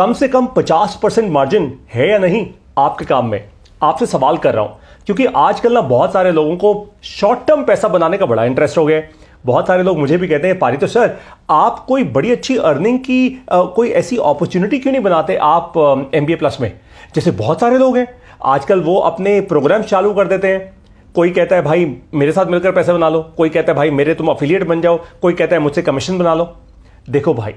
कम से कम 50% मार्जिन है या नहीं आपके काम में? आपसे सवाल कर रहा हूं क्योंकि आजकल ना बहुत सारे लोगों को शॉर्ट टर्म पैसा बनाने का बड़ा इंटरेस्ट हो गया है। बहुत सारे लोग मुझे भी कहते हैं पारी तो सर आप कोई बड़ी अच्छी अर्निंग की कोई ऐसी अपॉर्चुनिटी क्यों नहीं बनाते आप MBA प्लस में? जैसे बहुत सारे लोग हैं आजकल वो अपने प्रोग्राम चालू कर देते हैं। कोई कहता है भाई मेरे साथ मिलकर पैसे बना लो, कोई कहता है भाई मेरे तुम अफिलिएट बन जाओ, कोई कहता है मुझसे कमीशन बना लो। देखो भाई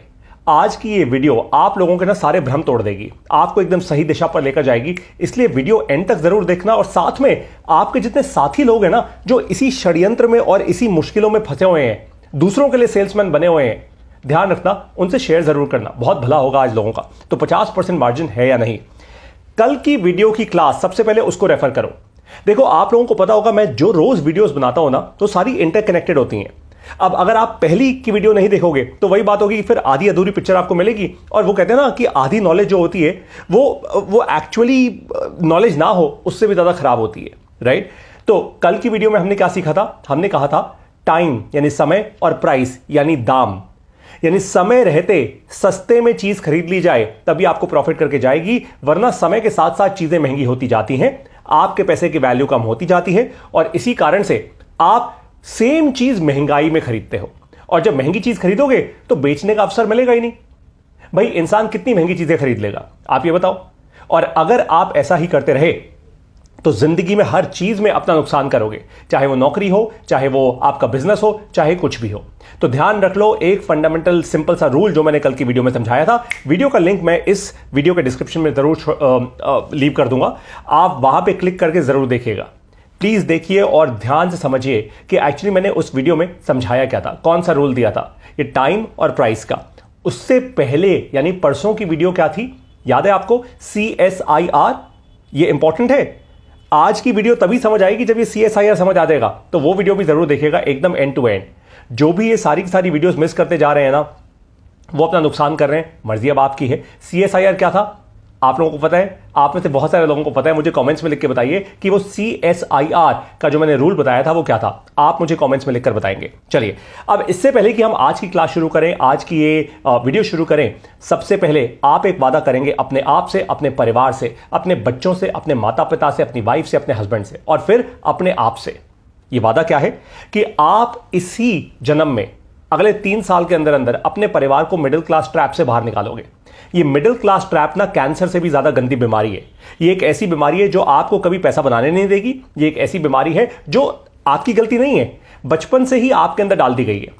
आज की ये वीडियो आप लोगों के ना सारे भ्रम तोड़ देगी, आपको एकदम सही दिशा पर लेकर जाएगी, इसलिए वीडियो एंड तक जरूर देखना। और साथ में आपके जितने साथी लोग हैं ना जो इसी षड्यंत्र में और इसी मुश्किलों में फंसे हुए हैं, दूसरों के लिए सेल्समैन बने हुए हैं, ध्यान रखना उनसे शेयर जरूर करना, बहुत भला होगा आज लोगों का। तो 50% मार्जिन है या नहीं, कल की वीडियो की क्लास सबसे पहले उसको रेफर करो। देखो आप लोगों को पता होगा मैं जो रोज वीडियोस बनाता हूं ना तो सारी इंटरकनेक्टेड होती हैं। अब अगर आप पहली की वीडियो नहीं देखोगे तो वही बात होगी कि फिर आधी अधूरी पिक्चर आपको मिलेगी। और वो कहते हैं ना कि आधी नॉलेज जो होती है वो एक्चुअली नॉलेज ना हो उससे भी ज्यादा खराब होती है, राइट? तो कल की वीडियो में हमने क्या सीखा था? हमने कहा था टाइम यानी समय और प्राइस यानी दाम, यानी समय रहते सस्ते में चीज खरीद ली जाए तभी आपको प्रॉफिट करके जाएगी, वरना समय के साथ साथ चीजें महंगी होती जाती हैं, आपके पैसे की वैल्यू कम होती जाती है और इसी कारण से आप सेम चीज महंगाई में खरीदते हो। और जब महंगी चीज खरीदोगे तो बेचने का अवसर मिलेगा ही नहीं। भाई इंसान कितनी महंगी चीजें खरीद लेगा आप ये बताओ? और अगर आप ऐसा ही करते रहे तो जिंदगी में हर चीज में अपना नुकसान करोगे, चाहे वो नौकरी हो, चाहे वो आपका बिजनेस हो, चाहे कुछ भी हो। तो ध्यान रख लो एक फंडामेंटल सिंपल सा रूल जो मैंने कल की वीडियो में समझाया था। वीडियो का लिंक मैं इस वीडियो के डिस्क्रिप्शन में जरूर लीव कर दूंगा, आप वहां पे क्लिक करके जरूर देखिएगा। प्लीज देखिए और ध्यान से समझिए कि एक्चुअली मैंने उस वीडियो में समझाया क्या था, कौन सा रूल दिया था, ये टाइम और प्राइस का। उससे पहले यानी परसों की वीडियो क्या थी, याद है आपको? CSIR, ये इंपॉर्टेंट है। आज की वीडियो तभी समझ आएगी जब ये CSIR समझ आ जाएगा, तो वो वीडियो भी जरूर देखिएगा एकदम एंड टू एंड। जो भी ये सारी की सारी वीडियोस मिस करते जा रहे हैं ना वो अपना नुकसान कर रहे हैं, मर्जी अब आपकी है। CSIR क्या था आप लोगों को पता है? आप में से बहुत सारे लोगों को पता है, मुझे कमेंट्स में लिख के बताइए कि वो CSIR का जो मैंने रूल बताया था वो क्या था। आप मुझे कमेंट्स में लिखकर बताएंगे। चलिए अब इससे पहले कि हम आज की क्लास शुरू करें, आज की ये वीडियो शुरू करें, सबसे पहले आप एक वादा करेंगे अपने आप से, अपने परिवार से, अपने बच्चों से, अपने माता पिता से, अपनी वाइफ से, अपने हस्बैंड से और फिर अपने आप से। ये वादा क्या है कि आप इसी जन्म में अगले 3 साल के अंदर अंदर अपने परिवार को मिडिल क्लास ट्रैप से बाहर निकालोगे। ये मिडिल क्लास ट्रैप ना कैंसर से भी ज्यादा गंदी बीमारी है। ये एक ऐसी बीमारी है जो आपको कभी पैसा बनाने नहीं देगी। ये एक ऐसी बीमारी है जो आपकी गलती नहीं है, बचपन से ही आपके अंदर डाल दी गई है।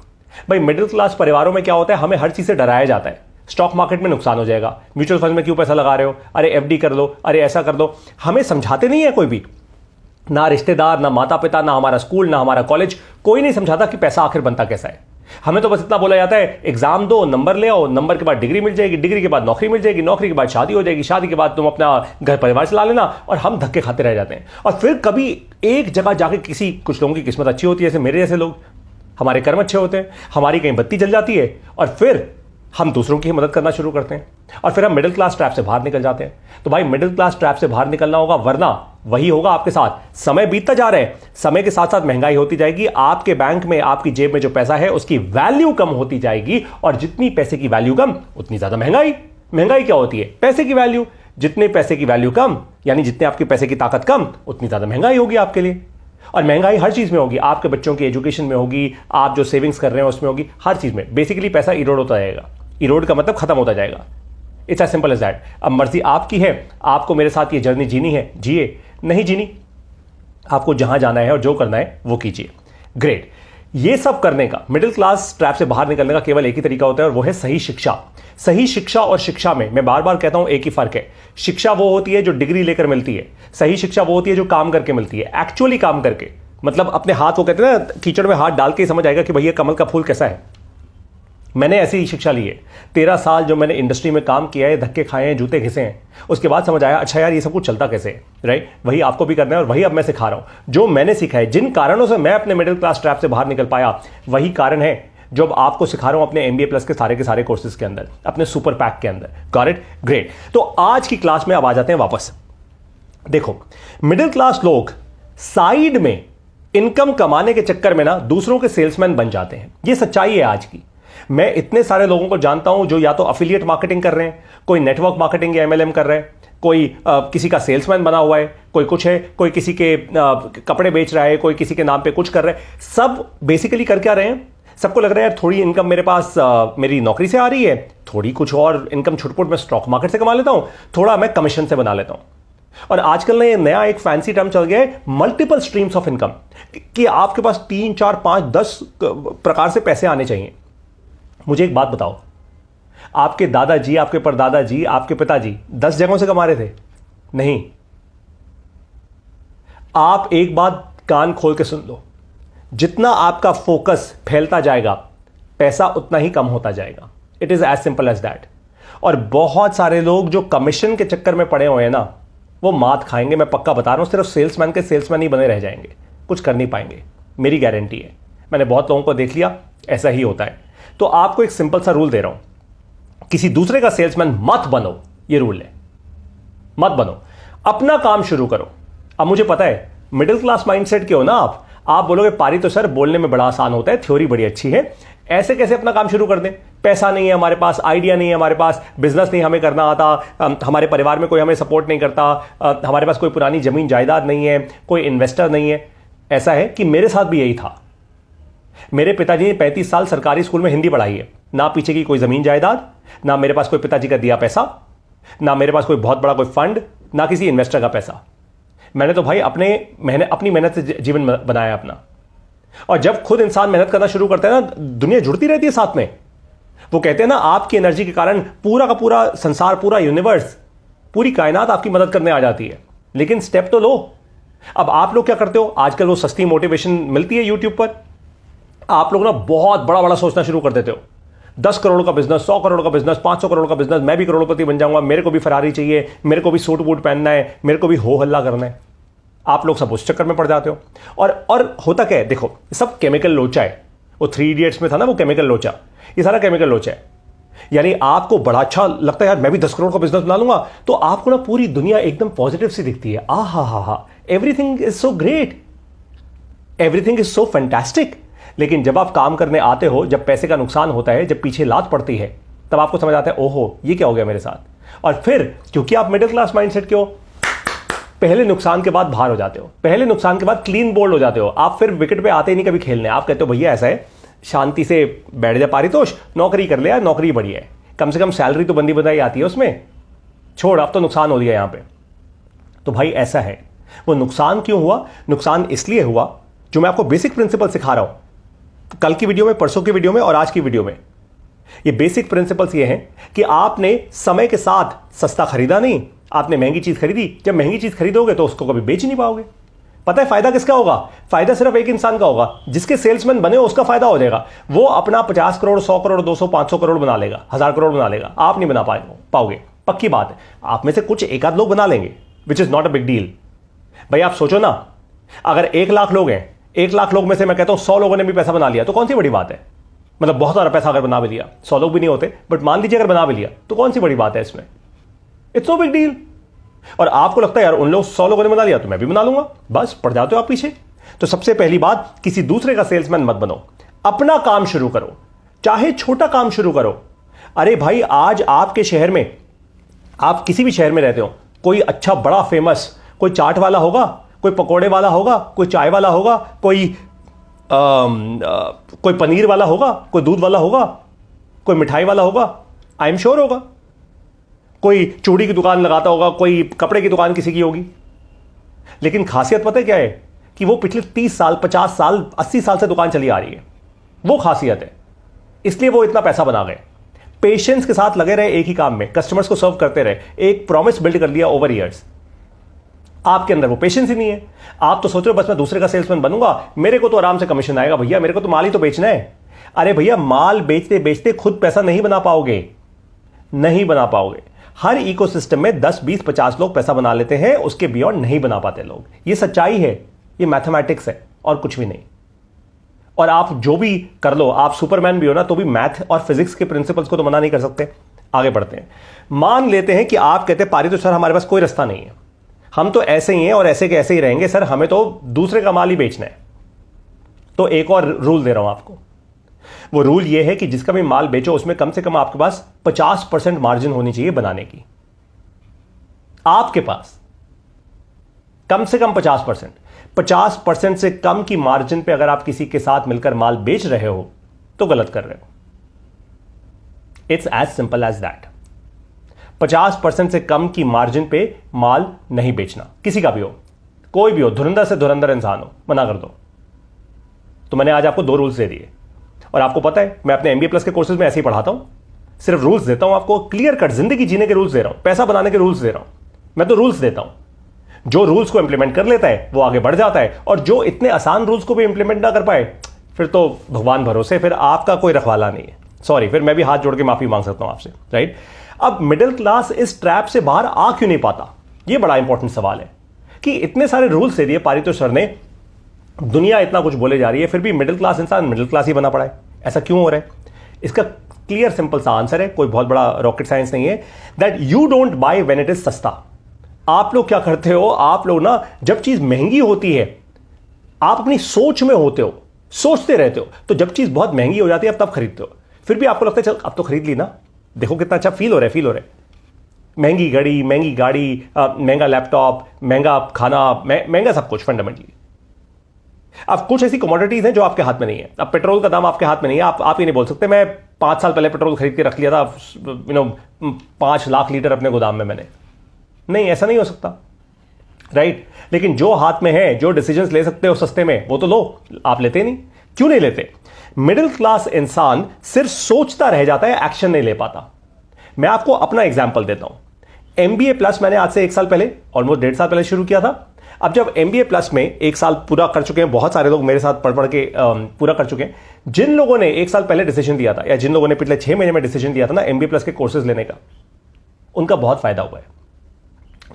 भाई मिडिल क्लास परिवारों में क्या होता है, हमें हर चीज से डराया जाता है। स्टॉक मार्केट में नुकसान हो जाएगा, म्यूचुअल फंड में क्यों पैसा लगा रहे हो, अरे FD कर लो, अरे ऐसा कर दो। हमें समझाते नहीं है कोई भी, ना रिश्तेदार, ना माता पिता, ना हमारा स्कूल, ना हमारा कॉलेज, कोई नहीं समझाता कि पैसा आखिर बनता कैसा है। हमें तो बस इतना बोला जाता है एग्जाम दो, नंबर ले आओ, नंबर के बाद डिग्री मिल जाएगी, डिग्री के बाद नौकरी मिल जाएगी, नौकरी के बाद शादी हो जाएगी, शादी के बाद तुम अपना घर परिवार चला लेना, और हम धक्के खाते रह जाते हैं। और फिर कभी एक जगह जाके कुछ लोगों की किस्मत अच्छी होती है, जैसे मेरे जैसे लोग, हमारे कर्म अच्छे होते हैं, हमारी कहीं बत्ती जल जाती है और फिर हम दूसरों की मदद करना शुरू करते हैं और फिर हम मिडिल क्लास ट्रैप से बाहर निकल जाते हैं। तो भाई मिडिल क्लास ट्रैप से बाहर निकलना होगा, वरना वही होगा आपके साथ। समय बीतता जा रहा है, समय के साथ साथ महंगाई होती जाएगी, आपके बैंक में, आपकी जेब में जो पैसा है उसकी वैल्यू कम होती जाएगी, और जितनी पैसे की वैल्यू कम उतनी ज्यादा महंगाई। महंगाई क्या होती है? पैसे की वैल्यू। जितने पैसे की वैल्यू कम यानी जितने आपके पैसे की ताकत कम, उतनी ज्यादा महंगाई होगी आपके लिए। और महंगाई हर चीज में होगी, आपके बच्चों की एजुकेशन में होगी, आप जो सेविंग्स कर रहे हैं उसमें होगी, हर चीज में। बेसिकली पैसा इरोड होता जाएगा। इरोड का मतलब खत्म होता जाएगा। It's as simple as that. अब मर्जी आपकी है, आपको मेरे साथ ये जर्नी जीनी है, जिए, नहीं जीनी, आपको जहां जाना है और जो करना है वो कीजिए। ग्रेट। ये सब करने का, मिडिल क्लास ट्रैप से बाहर निकलने का केवल एक ही तरीका होता है और वो है सही शिक्षा। सही शिक्षा और शिक्षा में मैं बार बार कहता हूं एक ही फर्क है। शिक्षा वो होती है जो डिग्री लेकर मिलती है, सही शिक्षा वो होती है जो काम करके मिलती है, एक्चुअली काम करके। मतलब अपने हाथ, वो कहते हैं ना कीचड़ में हाथ डाल के समझ आएगा कि भैया कमल का फूल कैसा है। मैंने ऐसी ही शिक्षा ली है। 13 साल जो मैंने इंडस्ट्री में काम किया है, धक्के खाए हैं, जूते घिसे हैं, उसके बाद समझ आया अच्छा यार ये सब कुछ चलता कैसे है, राइट? वही आपको भी करना है और वही अब मैं सिखा रहा हूं। जो मैंने सीखा है, जिन कारणों से मैं अपने मिडिल क्लास ट्रैप से बाहर निकल पाया, वही कारण है जो अब आपको सिखा रहा हूं अपने MBA प्लस के सारे कोर्सेज के अंदर, अपने सुपर पैक के अंदर। Got it? ग्रेट। तो आज की क्लास में अब आ जाते हैं वापस। देखो, मिडिल क्लास लोग साइड में इनकम कमाने के चक्कर में ना दूसरों के सेल्समैन बन जाते हैं। ये सच्चाई है आज की। मैं इतने सारे लोगों को जानता हूं जो या तो अफिलिएट मार्केटिंग कर रहे हैं, कोई नेटवर्क मार्केटिंग या एमएलएम कर रहे हैं, कोई किसी का सेल्समैन बना हुआ है, कोई कुछ है, कोई किसी के कपड़े बेच रहा है, कोई किसी के नाम पे कुछ कर रहा है। सब बेसिकली कर क्या रहे हैं? सबको लग रहा है यार थोड़ी इनकम मेरे पास मेरी नौकरी से आ रही है, थोड़ी कुछ और इनकम छुटपुट मैं स्टॉक मार्केट से कमा लेता हूं, थोड़ा मैं कमीशन से बना लेता हूं। और आजकल ना ये नया एक फैंसी टर्म चल गया है, मल्टीपल स्ट्रीम्स ऑफ इनकम, कि आपके पास 3, 4, 5, 10 प्रकार से पैसे आने चाहिए। मुझे एक बात बताओ, आपके दादाजी, आपके परदादाजी, आपके पिताजी 10 जगहों से कमा रहे थे? नहीं। आप एक बात कान खोल के सुन लो, जितना आपका फोकस फैलता जाएगा पैसा उतना ही कम होता जाएगा। It is as simple as that. और बहुत सारे लोग जो कमीशन के चक्कर में पड़े हुए हैं ना, वो मात खाएंगे, मैं पक्का बता रहा हूं। सिर्फ सेल्समैन के सेल्समैन ही बने रह जाएंगे, कुछ कर नहीं पाएंगे, मेरी गारंटी है। मैंने बहुत लोगों को देख लिया, ऐसा ही होता है। तो आपको एक सिंपल सा रूल दे रहा हूं, किसी दूसरे का सेल्समैन मत बनो, ये रूल है, मत बनो, अपना काम शुरू करो। अब मुझे पता है मिडिल क्लास माइंडसेट के हो ना आप बोलोगे पारी तो सर बोलने में बड़ा आसान होता है, थ्योरी बड़ी अच्छी है, ऐसे कैसे अपना काम शुरू कर दें? पैसा नहीं है हमारे पास, आइडिया नहीं है हमारे पास, बिजनेस नहीं हमें करना आता, हमारे परिवार में कोई हमें सपोर्ट नहीं करता, हमारे पास कोई पुरानी जमीन जायदाद नहीं है, कोई इन्वेस्टर नहीं है। ऐसा है कि मेरे साथ भी यही था। मेरे पिताजी ने 35 साल सरकारी स्कूल में हिंदी पढ़ाई है, ना पीछे की कोई जमीन जायदाद, ना मेरे पास कोई पिताजी का दिया पैसा, ना मेरे पास कोई बहुत बड़ा कोई फंड, ना किसी इन्वेस्टर का पैसा। मैंने तो भाई अपनी मेहनत से जीवन बनाया अपना। और जब खुद इंसान मेहनत करना शुरू करता है ना, दुनिया जुड़ती रहती है साथ में। वो कहते हैं ना, आपकी एनर्जी के कारण पूरा का पूरा संसार, पूरा यूनिवर्स, पूरी कायनात आपकी मदद करने आ जाती है। लेकिन स्टेप तो लो। अब आप लोग क्या करते हो, आजकल वो सस्ती मोटिवेशन मिलती है यूट्यूब पर, आप लोग ना बहुत बड़ा बड़ा सोचना शुरू कर देते हो। 10 करोड़ का बिजनेस, 100 करोड़ का बिजनेस, 500 करोड़ का बिजनेस, मैं भी करोड़पति बन जाऊंगा, मेरे को भी फरारी चाहिए, मेरे को भी सूट बूट पहनना है, मेरे को भी हो हल्ला करना है। आप लोग सब उस चक्कर में पड़ जाते हो। और होता क्या है, देखो सब केमिकल लोचा है। वो 3 इडियट्स में था ना, वो केमिकल लोचा, ये सारा केमिकल लोचा है। यानी आपको बड़ा अच्छा लगता है यार मैं भी 10 करोड़ का बिजनेस बना लूंगा, तो आपको ना पूरी दुनिया एकदम पॉजिटिव सी दिखती है। हा, everything is so great, everything is so fantastic. लेकिन जब आप काम करने आते हो, जब पैसे का नुकसान होता है, जब पीछे लात पड़ती है, तब आपको समझ आता है ओहो ये क्या हो गया मेरे साथ। और फिर क्योंकि आप मिडिल क्लास माइंडसेट के हो, पहले नुकसान के बाद बाहर हो जाते हो, पहले नुकसान के बाद क्लीन बोल्ड हो जाते हो। आप फिर विकेट पे आते ही नहीं कभी खेलने। आप कहते हो भैया ऐसा है, शांति से बैठ जा पारितोष, नौकरी कर ले यार, नौकरी बढ़िया है, कम से कम सैलरी तो बंदी बनाई आती है उसमें, छोड़ अब तो नुकसान हो गया यहां पे। तो भाई ऐसा है। वो नुकसान क्यों हुआ? नुकसान इसलिए हुआ, जो मैं आपको बेसिक प्रिंसिपल सिखा रहा हूं कल की वीडियो में, परसों की वीडियो में और आज की वीडियो में। ये बेसिक प्रिंसिपल्स ये हैं कि आपने समय के साथ सस्ता खरीदा नहीं, आपने महंगी चीज खरीदी। जब महंगी चीज खरीदोगे तो उसको कभी बेच नहीं पाओगे। पता है फायदा किसका होगा? फायदा सिर्फ एक इंसान का होगा, जिसके सेल्समैन बने हो उसका फायदा हो जाएगा। वो अपना 50 करोड़, 100 करोड़, 200, 500 करोड़ बना लेगा, 1000 करोड़ बना लेगा। आप नहीं बना पाओगे, पक्की बात है। आप में से कुछ एक आध लोग बना लेंगे, which is not a big deal. भाई आप सोचो ना, अगर 1 लाख लोग हैं, 1 लाख लोग में से मैं कहता हूं 100 लोगों ने भी पैसा बना लिया, तो कौन सी बड़ी बात है? मतलब बहुत सारा पैसा अगर बना भी लिया, 100 लोग भी नहीं होते, बट मान लीजिए अगर बना भी लिया, तो कौन सी बड़ी बात है इसमें? It's no big deal. और आपको लगता है यार उन लोग 100 लोगों ने बना लिया तो मैं भी बना लूंगा, बस पड़ जाते हो आप पीछे। तो सबसे पहली बात, किसी दूसरे का सेल्समैन मत बनो, अपना काम शुरू करो, चाहे छोटा काम शुरू करो। अरे भाई आज आपके शहर में, आप किसी भी शहर में रहते हो, कोई अच्छा बड़ा फेमस कोई चाट वाला होगा, कोई पकोड़े वाला होगा, कोई चाय वाला होगा, कोई पनीर वाला होगा, कोई दूध वाला होगा, कोई मिठाई वाला होगा, आई एम श्योर होगा। कोई चूड़ी की दुकान लगाता होगा, कोई कपड़े की दुकान किसी की होगी। लेकिन खासियत पता है क्या है? कि वो पिछले 30 साल, 50 साल, 80 साल से दुकान चली आ रही है। वो खासियत है, इसलिए वो इतना पैसा बना गए। पेशेंस के साथ लगे रहे एक ही काम में, कस्टमर्स को सर्व करते रहे, एक प्रॉमिस बिल्ड कर लिया ओवर ईयर्स। आपके अंदर वो पेशेंस ही नहीं है। आप तो सोच रहे हो बस मैं दूसरे का सेल्समैन बनूंगा, मेरे को तो आराम से कमीशन आएगा, भैया मेरे को तो माल ही तो बेचना है। अरे भैया माल बेचते बेचते खुद पैसा नहीं बना पाओगे, नहीं बना पाओगे। हर इकोसिस्टम में 10, 20, 50 लोग पैसा बना लेते हैं, उसके बियॉन्ड नहीं बना पाते लोग। ये सच्चाई है, ये मैथमेटिक्स है और कुछ भी नहीं। और आप जो भी कर लो, आप सुपरमैन भी हो ना, तो भी मैथ और फिजिक्स के प्रिंसिपल्स को तो मना नहीं कर सकते। आगे बढ़ते हैं। मान लेते हैं कि आप कहते हैं पारी तो सर हमारे पास कोई रास्ता नहीं है, हम तो ऐसे ही हैं और ऐसे के ऐसे ही रहेंगे सर, हमें तो दूसरे का माल ही बेचना है। तो एक और रूल दे रहा हूं आपको, वो रूल ये है कि जिसका भी माल बेचो उसमें कम से कम आपके पास 50% मार्जिन होनी चाहिए बनाने की। आपके पास कम से कम 50% से कम की मार्जिन पे अगर आप किसी के साथ मिलकर माल बेच रहे हो तो गलत कर रहे हो। It's as simple as that. 50% से कम की मार्जिन पे माल नहीं बेचना, किसी का भी हो, कोई भी हो, धुरंधर से धुरंधर इंसान हो, मना कर दो। तो मैंने आज आपको 2 रूल्स दे दिए और आपको पता है मैं अपने MBA प्लस के कोर्सेज में ऐसे ही पढ़ाता हूं, सिर्फ रूल्स देता हूं आपको, क्लियर कट जिंदगी जीने के रूल्स दे रहा हूं, पैसा बनाने के रूल्स दे रहा हूं। मैं तो रूल्स देता हूं, जो रूल्स को इंप्लीमेंट कर लेता है वो आगे बढ़ जाता है, और जो इतने आसान रूल्स को भी इंप्लीमेंट ना कर पाए फिर तो भगवान भरोसे, फिर आपका कोई रखवाला नहीं है। सॉरी, फिर मैं भी हाथ जोड़ के माफी मांग सकता हूं आपसे, राइट। अब मिडिल क्लास इस ट्रैप से बाहर आ क्यों नहीं पाता, यह बड़ा इंपॉर्टेंट सवाल है कि इतने सारे रूल्स दे दिए पारितोष सर ने, दुनिया इतना कुछ बोले जा रही है, फिर भी मिडिल क्लास इंसान मिडिल क्लास ही बना पड़ा है। ऐसा क्यों हो रहा है? इसका क्लियर सिंपल सा आंसर है, कोई बहुत बड़ा रॉकेट साइंस नहीं है, that you don't by when it is सस्ता। आप लोग क्या करते हो, आप लोग ना जब चीज महंगी होती है आप अपनी सोच में होते हो, सोचते रहते हो, तो जब चीज बहुत महंगी हो जाती है तब खरीदते हो, फिर भी आपको लगता है चल अब तो खरीद ली ना, देखो कितना अच्छा फील हो रहा है। महंगी घड़ी, महंगी गाड़ी, महंगा लैपटॉप, महंगा खाना, महंगा सब कुछ फंडामेंटली। अब कुछ ऐसी कमोडिटीज हैं जो आपके हाथ में नहीं है। अब पेट्रोल का दाम आपके हाथ में नहीं है, आप ये नहीं बोल सकते मैं 5 साल पहले पेट्रोल खरीद के रख लिया था 5 लाख लीटर अपने गोदाम में मैंने, नहीं, ऐसा नहीं हो सकता, राइट। लेकिन जो हाथ में है, जो डिसीजंस ले सकते हो सस्ते में, वो तो लो। आप लेते नहीं, क्यों नहीं लेते? मिडिल क्लास इंसान सिर्फ सोचता रह जाता है, एक्शन नहीं ले पाता। मैं आपको अपना एग्जाम्पल देता हूं। MBA प्लस मैंने आज से 1 साल पहले, ऑलमोस्ट 1.5 साल पहले शुरू किया था। अब जब MBA प्लस में 1 साल पूरा कर चुके हैं, बहुत सारे लोग मेरे साथ पढ़ के पूरा कर चुके हैं। जिन लोगों ने 1 साल पहले डिसीजन दिया था, या जिन लोगों ने पिछले 6 महीने में डिसीजन दिया था ना MBA प्लस के कोर्सेज लेने का, उनका बहुत फायदा हुआ है।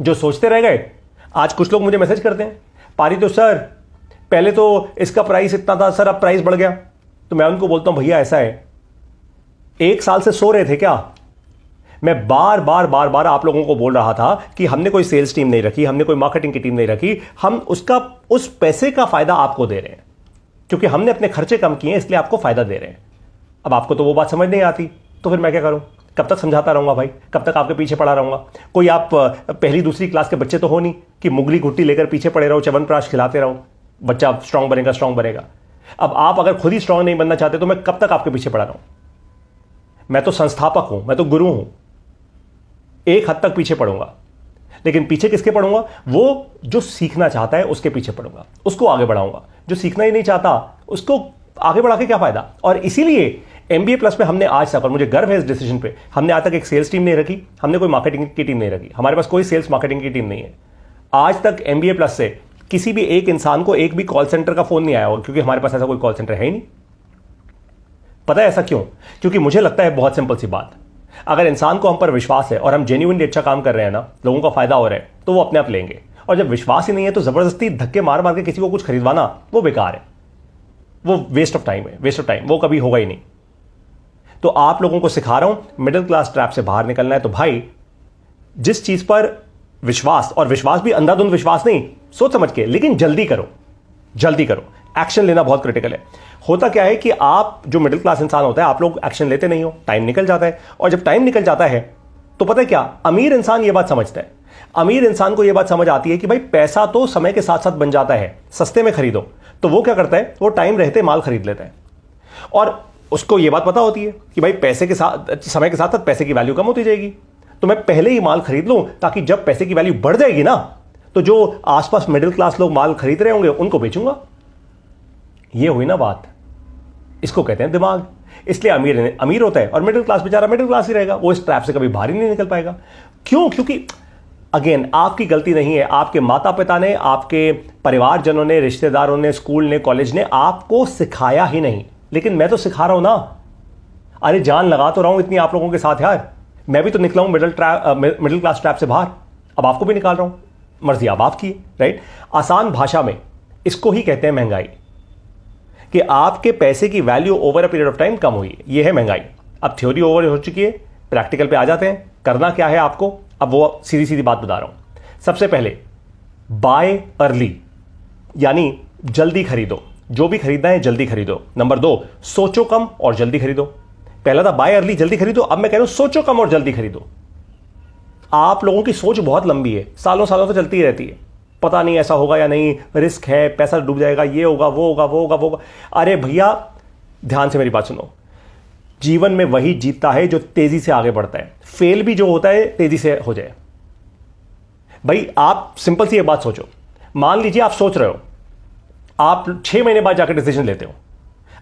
जो सोचते रह गए, आज कुछ लोग मुझे मैसेज करते हैं, पारितोष सर पहले तो इसका प्राइस इतना था सर, अब प्राइस बढ़ गया। तो मैं उनको बोलता हूं भैया ऐसा है, 1 साल से सो रहे थे क्या? मैं बार बार आप लोगों को बोल रहा था कि हमने कोई सेल्स टीम नहीं रखी, हमने कोई मार्केटिंग की टीम नहीं रखी, हम उस पैसे का फायदा आपको दे रहे हैं, क्योंकि हमने अपने खर्चे कम किए हैं इसलिए आपको फायदा दे रहे हैं। अब आपको तो वो बात समझ नहीं आती, तो फिर मैं क्या करूं? कब तक समझाता रहूंगा भाई, कब तक आपके पीछे पड़ा रहूंगा? कोई आप पहली दूसरी क्लास के बच्चे तो हो नहीं कि मुगली घुट्टी लेकर पीछे पड़े रहो, च्यवनप्राश खिलाते रहो, बच्चा स्ट्रांग बनेगा। अब आप अगर खुद ही स्ट्रांग नहीं बनना चाहते तो मैं कब तक आपके पीछे पड़ा रहूं? मैं तो संस्थापक हूं, मैं तो गुरु हूं, एक हद तक पीछे पड़ूंगा, लेकिन पीछे किसके पड़ूंगा? वो जो सीखना चाहता है उसके पीछे पड़ूंगा, उसको आगे बढ़ाऊंगा। जो सीखना ही नहीं चाहता उसको आगे बढ़ा के क्या फायदा? और इसीलिए MBA प्लस में हमने आज तक, और मुझे गर्व है इस डिसीजन पे, हमने आज तक एक सेल्स टीम नहीं रखी, हमने कोई मार्केटिंग की टीम नहीं रखी, हमारे पास कोई सेल्स मार्केटिंग की टीम नहीं है। आज तक MBA प्लस से किसी भी एक इंसान को एक भी कॉल सेंटर का फोन नहीं आया होगा, क्योंकि हमारे पास ऐसा कोई कॉल सेंटर है ही नहीं। पता है ऐसा क्यों? क्योंकि मुझे लगता है बहुत सिंपल सी बात, अगर इंसान को हम पर विश्वास है और हम जेन्युइनली अच्छा काम कर रहे हैं ना, लोगों का फायदा हो रहा है, तो वो अपने आप लेंगे। और जब विश्वास ही नहीं है तो जबरदस्ती धक्के मार के किसी को कुछ खरीदवाना वो बेकार है, वो वेस्ट ऑफ टाइम है, वो कभी होगा ही नहीं। तो आप लोगों को सिखा रहा हूं, मिडिल क्लास ट्रैप से बाहर निकलना है तो भाई जिस चीज पर विश्वास, और विश्वास भी अंधाधुंध विश्वास नहीं, सोच समझ के, लेकिन जल्दी करो। एक्शन लेना बहुत क्रिटिकल है। होता क्या है कि आप जो मिडिल क्लास इंसान होता है, आप लोग एक्शन लेते नहीं हो, टाइम निकल जाता है, और जब टाइम निकल जाता है तो पता है क्या, अमीर इंसान ये बात समझता है, अमीर इंसान को ये बात समझ आती है कि भाई पैसा तो समय के साथ साथ बन जाता है, सस्ते में खरीदो। तो वो क्या करता है, वो टाइम रहते माल खरीद लेता है, और उसको ये बात पता होती है कि भाई पैसे के साथ, समय के साथ साथ पैसे की वैल्यू कम होती जाएगी, तो मैं पहले ही माल खरीद लूं ताकि जब पैसे की वैल्यू बढ़ जाएगी ना, तो जो आसपास मिडिल क्लास लोग माल खरीद रहे होंगे उनको बेचूंगा। ये हुई ना बात, इसको कहते हैं दिमाग। इसलिए अमीर होता है और मिडिल क्लास बेचारा मिडिल क्लास ही रहेगा, वो इस ट्रैप से कभी बाहर ही नहीं निकल पाएगा। क्यों? क्योंकि अगेन आपकी गलती नहीं है, आपके माता पिता ने, आपके परिवारजनों ने, रिश्तेदारों ने, स्कूल ने, कॉलेज ने आपको सिखाया ही नहीं। लेकिन मैं तो सिखा रहा हूं ना, अरे जान लगा तो रहा हूं इतनी आप लोगों के साथ यार। मैं भी तो निकला हूं मिडिल क्लास ट्रैप से बाहर, अब आपको भी निकाल रहा हूं, मर्जी अब आपकी है, राइट। आसान भाषा में इसको ही कहते हैं महंगाई, कि आपके पैसे की value over a period of time कम हुई है, ये है महंगाई। अब थ्योरी ओवर हो चुकी है, प्रैक्टिकल पे आ जाते हैं। करना क्या है आपको, अब वो सीधी सीधी बात बता रहा हूं। सबसे पहले बाय अर्ली, यानी जल्दी खरीदो। जो भी खरीदना है जल्दी खरीदो। नंबर 2, सोचो कम और जल्दी खरीदो। पहला था बाय अर्ली जल्दी खरीदो, अब मैं कह रहा हूं सोचो कम और जल्दी खरीदो। आप लोगों की सोच बहुत लंबी है, सालों सालों से चलती रहती है, पता नहीं ऐसा होगा या नहीं, रिस्क है, पैसा डूब जाएगा, ये होगा वो होगा वो होगा वो होगा। अरे भैया ध्यान से मेरी बात सुनो, जीवन में वही जीतता है जो तेजी से आगे बढ़ता है। फेल भी जो होता है तेजी से हो जाए। भाई आप सिंपल सी एक बात सोचो, मान लीजिए आप सोच रहे हो, आप 6 महीने बाद जाकर डिसीजन लेते हो।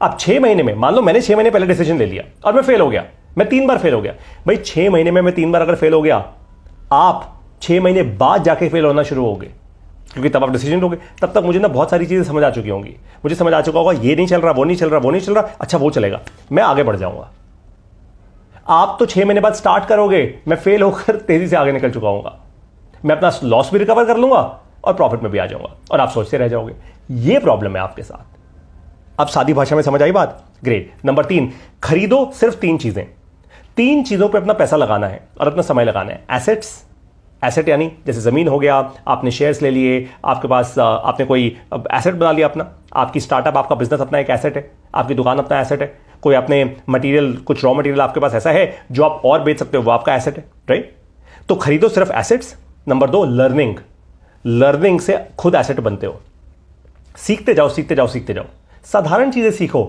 अब 6 महीने में, मान लो मैंने 6 महीने पहले डिसीजन ले लिया और मैं फेल हो गया, मैं 3 बार फेल हो गया। भाई 6 महीने में मैं 3 बार अगर फेल हो गया, आप 6 महीने बाद जाके फेल होना शुरू होगे, क्योंकि तब आप डिसीजन लोगे। तब तक मुझे ना बहुत सारी चीजें समझ आ चुकी होंगी, मुझे समझ आ चुका होगा ये नहीं चल रहा, वो नहीं चल रहा, वो नहीं चल रहा, अच्छा वो चलेगा, मैं आगे बढ़ जाऊंगा। आप तो 6 महीने बाद स्टार्ट करोगे, मैं फेल होकर तेजी से आगे निकल चुका हूंगा, मैं अपना लॉस भी रिकवर कर लूंगा और प्रॉफिट में भी आ जाऊंगा, और आप सोचते रह जाओगे। ये प्रॉब्लम है आपके साथ। अब सादी भाषा में समझ आई बात? ग्रेट। नंबर 3, खरीदो सिर्फ 3 चीजें। 3 चीजों पे अपना पैसा लगाना है और अपना समय लगाना है। एसेट्स, एसेट यानी जैसे जमीन हो गया, आपने शेयर्स ले लिए, आपके पास आपने कोई एसेट बना लिया अपना, आपकी स्टार्टअप, आपका बिजनेस अपना एक एसेट है, आपकी दुकान अपना एसेट है, कोई अपने मटेरियल, कुछ रॉ मटेरियल आपके पास ऐसा है जो आप और बेच सकते हो, वो आपका एसेट है, राइट? तो खरीदो सिर्फ एसेट्स। Number 2, learning. लर्निंग से खुद एसेट बनते हो, सीखते जाओ सीखते जाओ सीखते जाओ, साधारण चीजें सीखो।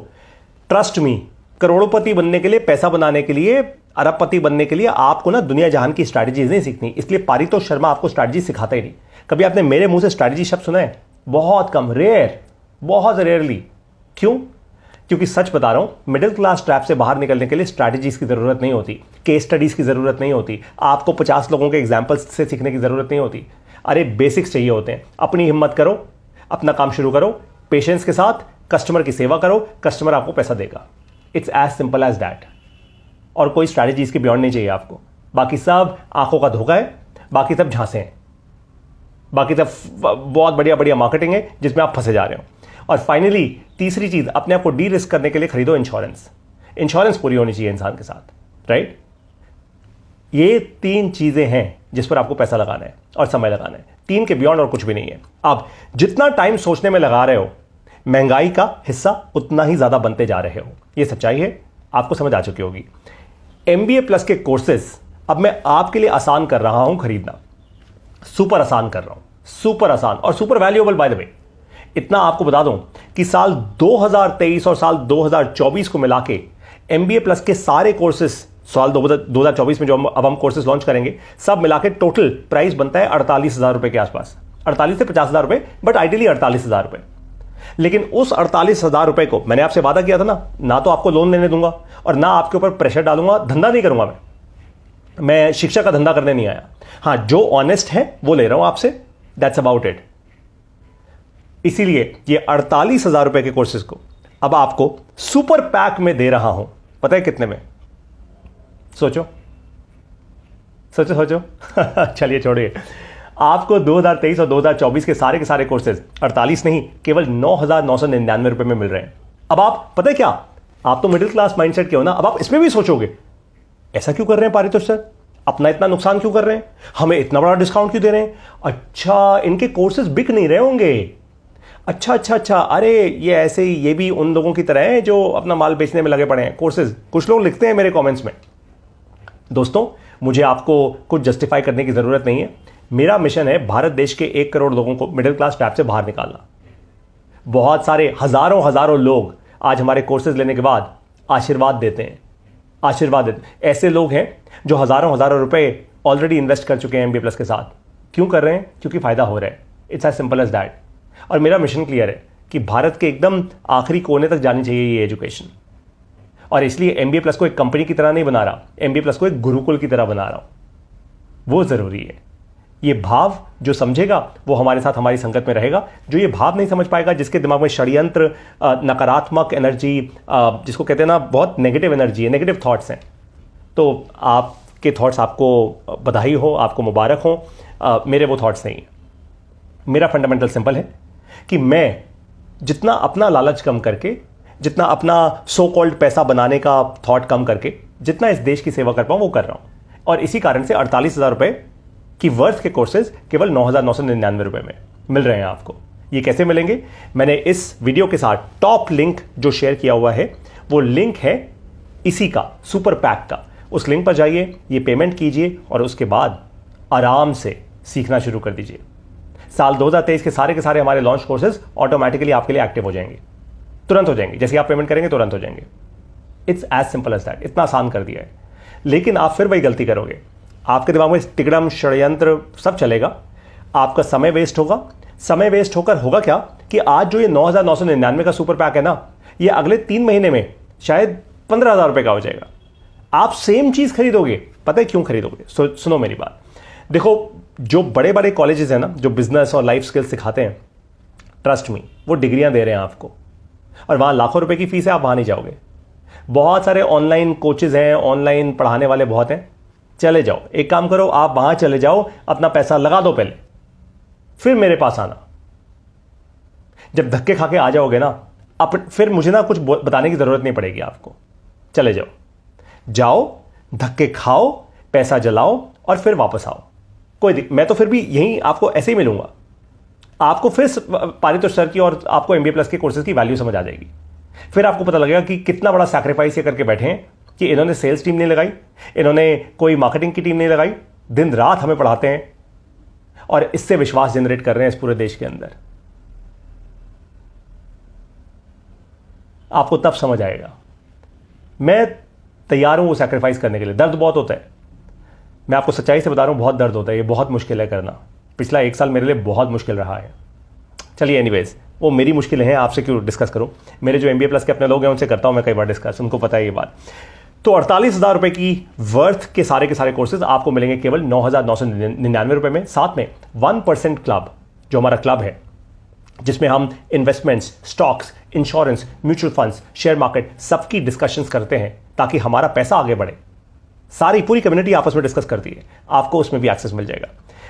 ट्रस्ट मी, करोड़पति बनने के लिए, पैसा बनाने के लिए, अरबपति बनने के लिए आपको ना दुनिया जहान की स्ट्रैटेजीज नहीं सीखनी। इसलिए पारितोष शर्मा आपको स्ट्रैटेजी सिखाता ही नहीं। कभी आपने मेरे मुंह से स्ट्रैटेजी शब्द सुना है? बहुत कम, रेयर, बहुत रेयरली। क्यों? क्योंकि सच बता रहा हूं, मिडिल क्लास ट्रैप से बाहर निकलने के लिए स्ट्रैटेजीज की जरूरत नहीं होती, केस स्टडीज की जरूरत नहीं होती, आपको 50 लोगों के एग्जाम्पल्स से सीखने की जरूरत नहीं होती। अरे बेसिक्स चाहिए होते हैं। अपनी हिम्मत करो, अपना काम शुरू करो, पेशेंस के साथ कस्टमर की सेवा करो, कस्टमर आपको पैसा देगा। It's as simple as that. और कोई स्ट्रैटेजी इसके बियॉन्ड नहीं चाहिए आपको। बाकी सब आंखों का धोखा है, बाकी सब झांसे हैं, बाकी सब बहुत बढ़िया बढ़िया मार्केटिंग है जिसमें आप फंसे जा रहे हो। और फाइनली तीसरी चीज, अपने आप को डी रिस्क करने के लिए खरीदो इंश्योरेंस। इंश्योरेंस पूरी होनी चाहिए इंसान के साथ, राइट? ये 3 चीजें हैं जिस पर आपको पैसा लगाना है और समय लगाना है। 3 के बियॉन्ड और कुछ भी नहीं है। अब जितना टाइम सोचने में लगा रहे हो, महंगाई का हिस्सा उतना ही ज्यादा बनते जा रहे हो। ये सच्चाई है, आपको समझ आ चुकी होगी। MBA प्लस के कोर्सेज अब मैं आपके लिए आसान कर रहा हूं खरीदना, सुपर आसान कर रहा हूं, सुपर आसान और super valuable. By the way, इतना आपको बता दूं कि साल 2023 और साल 2024 को मिला के MBA प्लस के सारे कोर्सेज, साल 2024 में जो अब हम कोर्सेज लॉन्च करेंगे, सब मिला के टोटल प्राइस बनता है 48,000 रुपए के आसपास, 48 से 50,000 रुपए, बट आइडियली 48,000 रुपए। लेकिन उस 48,000 रुपए को मैंने आपसे वादा किया था ना तो आपको लोन लेने दूंगा और ना आपके ऊपर प्रेशर डालूंगा, धंधा नहीं करूंगा मैं शिक्षा का धंधा करने नहीं आया। हां, जो ऑनेस्ट है वो ले रहा हूं आपसे, दैट्स अबाउट इट। इसीलिए ये 48,000 रुपए के कोर्सेज को अब आपको सुपर पैक में दे रहा हूं। पता है कितने में? सोचो सोचो सोचो चलिए छोड़िए, आपको 2023 और 2024 के सारे कोर्सेज 48 नहीं, केवल 9,999 रुपए में मिल रहे हैं। अब आप पता है क्या, आप तो मिडिल क्लास माइंडसेट के हो ना, अब आप इसमें भी सोचोगे ऐसा क्यों कर रहे हैं पारितोष सर, अपना इतना नुकसान क्यों कर रहे हैं, हमें इतना बड़ा डिस्काउंट क्यों दे रहे हैं? अच्छा, इनके कोर्सेज बिक नहीं रहे होंगे। अच्छा, अरे ये ऐसे ही, ये भी उन लोगों की तरह है जो अपना माल बेचने में लगे पड़े हैं, कोर्सेज। कुछ लोग लिखते हैं मेरे कमेंट्स में। दोस्तों, मुझे आपको कुछ जस्टिफाई करने की जरूरत नहीं है। मेरा मिशन है भारत देश के 1 करोड़ लोगों को मिडिल क्लास ट्रैप से बाहर निकालना। बहुत सारे हजारों लोग आज हमारे कोर्सेज लेने के बाद आशीर्वाद देते हैं। ऐसे लोग हैं जो हजारों रुपए ऑलरेडी इन्वेस्ट कर चुके हैं MBA प्लस के साथ। क्यों कर रहे हैं? क्योंकि फायदा हो रहा है। It's as simple as that. और मेरा मिशन क्लियर है कि भारत के एकदम आखिरी कोने तक जानी चाहिए ये एजुकेशन। और इसलिए MBA प्लस को एक कंपनी की तरह नहीं बना रहा, MBA प्लस को एक गुरुकुल की तरह बना रहा हूं। वो जरूरी है। ये भाव जो समझेगा वो हमारे साथ हमारी संगत में रहेगा। जो ये भाव नहीं समझ पाएगा, जिसके दिमाग में षड्यंत्र, नकारात्मक एनर्जी, जिसको कहते हैं ना बहुत नेगेटिव एनर्जी है, नेगेटिव थॉट्स हैं, तो आपके थॉट्स, आपको बधाई हो, आपको मुबारक हो। मेरे वो थॉट्स नहीं है। मेरा फंडामेंटल सिंपल है कि मैं जितना अपना लालच कम करके, जितना अपना सो कॉल्ड पैसा बनाने का थॉट कम करके, जितना इस देश की सेवा कर पाऊं वो कर रहा हूं। और इसी कारण से 48,000 रुपए की वर्थ के कोर्सेज केवल 9,999 रुपए में मिल रहे हैं आपको। ये कैसे मिलेंगे? मैंने इस वीडियो के साथ टॉप लिंक जो शेयर किया हुआ है वो लिंक है इसी का, सुपर पैक का। उस लिंक पर जाइए, ये पेमेंट कीजिए और उसके बाद आराम से सीखना शुरू कर दीजिए। साल 2023 के सारे हमारे लॉन्च कोर्सेज ऑटोमेटिकली आपके लिए एक्टिव हो जाएंगे, तुरंत हो जाएंगे। जैसे आप पेमेंट करेंगे तुरंत हो जाएंगे। It's as simple as that. इतना आसान कर दिया है। लेकिन आप फिर वही गलती करोगे। आपके दिमाग में तिकड़म षड्यंत्र सब चलेगा, आपका समय वेस्ट होगा। समय वेस्ट होकर होगा क्या कि आज जो ये 9,999 का सुपर पैक है ना, ये अगले 3 महीने में शायद 15,000 रुपए का हो जाएगा। आप सेम चीज खरीदोगे। पता है क्यों खरीदोगे? सुनो मेरी बात। देखो, जो बड़े बड़े कॉलेजेस हैं ना, जो बिजनेस और लाइफ स्किल्स सिखाते हैं, ट्रस्ट मी, वो डिग्रियां दे रहे हैं आपको, और वहां लाखों रुपए की फीस है, आप वहां नहीं जाओगे। बहुत सारे ऑनलाइन कोचेज हैं, ऑनलाइन पढ़ाने वाले बहुत हैं, चले जाओ। एक काम करो, आप वहां चले जाओ, अपना पैसा लगा दो पहले, फिर मेरे पास आना। जब धक्के खा के आ जाओगे ना, फिर मुझे ना कुछ बताने की जरूरत नहीं पड़ेगी आपको। चले जाओ, जाओ, धक्के खाओ, पैसा जलाओ और फिर वापस आओ। मैं तो फिर भी यहीं आपको ऐसे ही मिलूंगा। आपको फिर पारितोष सर की और आपको MBA प्लस के कोर्सेज की वैल्यू समझ आ जाएगी। फिर आपको पता लगेगा कि कितना बड़ा सैक्रिफाइस ये करके बैठे हैं कि इन्होंने सेल्स टीम नहीं लगाई, इन्होंने कोई मार्केटिंग की टीम नहीं लगाई, दिन रात हमें पढ़ाते हैं और इससे विश्वास जनरेट कर रहे हैं इस पूरे देश के अंदर। आपको तब समझ आएगा। मैं तैयार हूं वो सैक्रिफाइस करने के लिए। दर्द बहुत होता है, मैं आपको सच्चाई से बता रहा हूं, बहुत दर्द होता है। ये बहुत मुश्किल है करना। पिछला 1 साल मेरे लिए बहुत मुश्किल रहा है। चलिए एनीवेज, वो मेरी मुश्किलें हैं, आपसे क्यों डिस्कस करूं। मेरे जो MBA प्लस के अपने लोग हैं उनसे करता हूं मैं कई बार डिस्कस, उनको पता है ये बात। तो 48,000 रुपए की वर्थ के सारे कोर्सेज आपको मिलेंगे केवल 9,999 रुपए में। साथ में 1% क्लब, जो हमारा क्लब है, जिसमें हम investments, stocks, insurance, mutual funds, share market सबकी डिस्कशंस करते हैं ताकि हमारा पैसा आगे बढ़े। सारी पूरी कम्युनिटी आपस में डिस्कस करती है, आपको उसमें भी एक्सेस मिल जाएगा।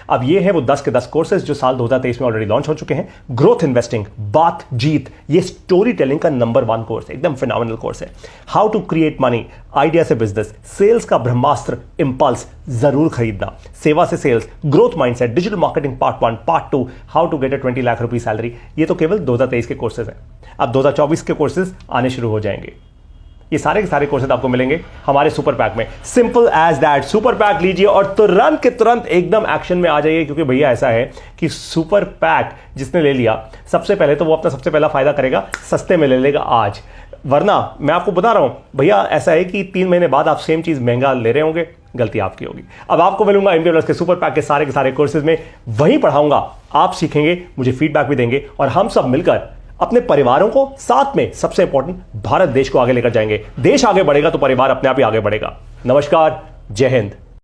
अब ये है वो 10 के 10 कोर्सेज जो साल 2023 में ऑलरेडी लॉन्च हो चुके हैं। ग्रोथ इन्वेस्टिंग, बात जीत, ये स्टोरी टेलिंग का नंबर 1 कोर्स है, एकदम फिनोमिनल कोर्स है। How to create money, idea से बिजनेस, सेल्स का ब्रह्मास्त्र, इंपल्स, जरूर खरीदना, सेवा से sales, growth mindset, digital marketing part 1, part 2, how to get a 20 lakh rupees salary. ये तो केवल 2023 के कोर्सेज हैं। अब 2024 के कोर्सेज आने शुरू हो जाएंगे। ये सारे के सारे कोर्सेज आपको मिलेंगे हमारे सुपर पैक में। Simple as that. Super pack लीजिए और तुरंत के तुरंत एकदम एक्शन में आ जाइए, क्योंकि भैया ऐसा है कि सुपर पैक जिसने ले लिया, सबसे पहले तो वो अपना सबसे पहला फायदा करेगा, सस्ते में ले लेगा आज। वरना मैं आपको बता रहा हूं भैया, ऐसा है कि 3 महीने बाद आप सेम चीज महंगा ले रहे होंगे, गलती आपकी होगी। अब आपको मिलूंगा MBA प्लस के सुपर पैक के सारे कोर्सेज में, वहीं पढ़ाऊंगा, आप सीखेंगे, मुझे फीडबैक भी देंगे और हम सब मिलकर अपने परिवारों को, साथ में सबसे इंपॉर्टेंट भारत देश को आगे लेकर जाएंगे। देश आगे बढ़ेगा तो परिवार अपने आप ही आगे बढ़ेगा। नमस्कार, जय हिंद।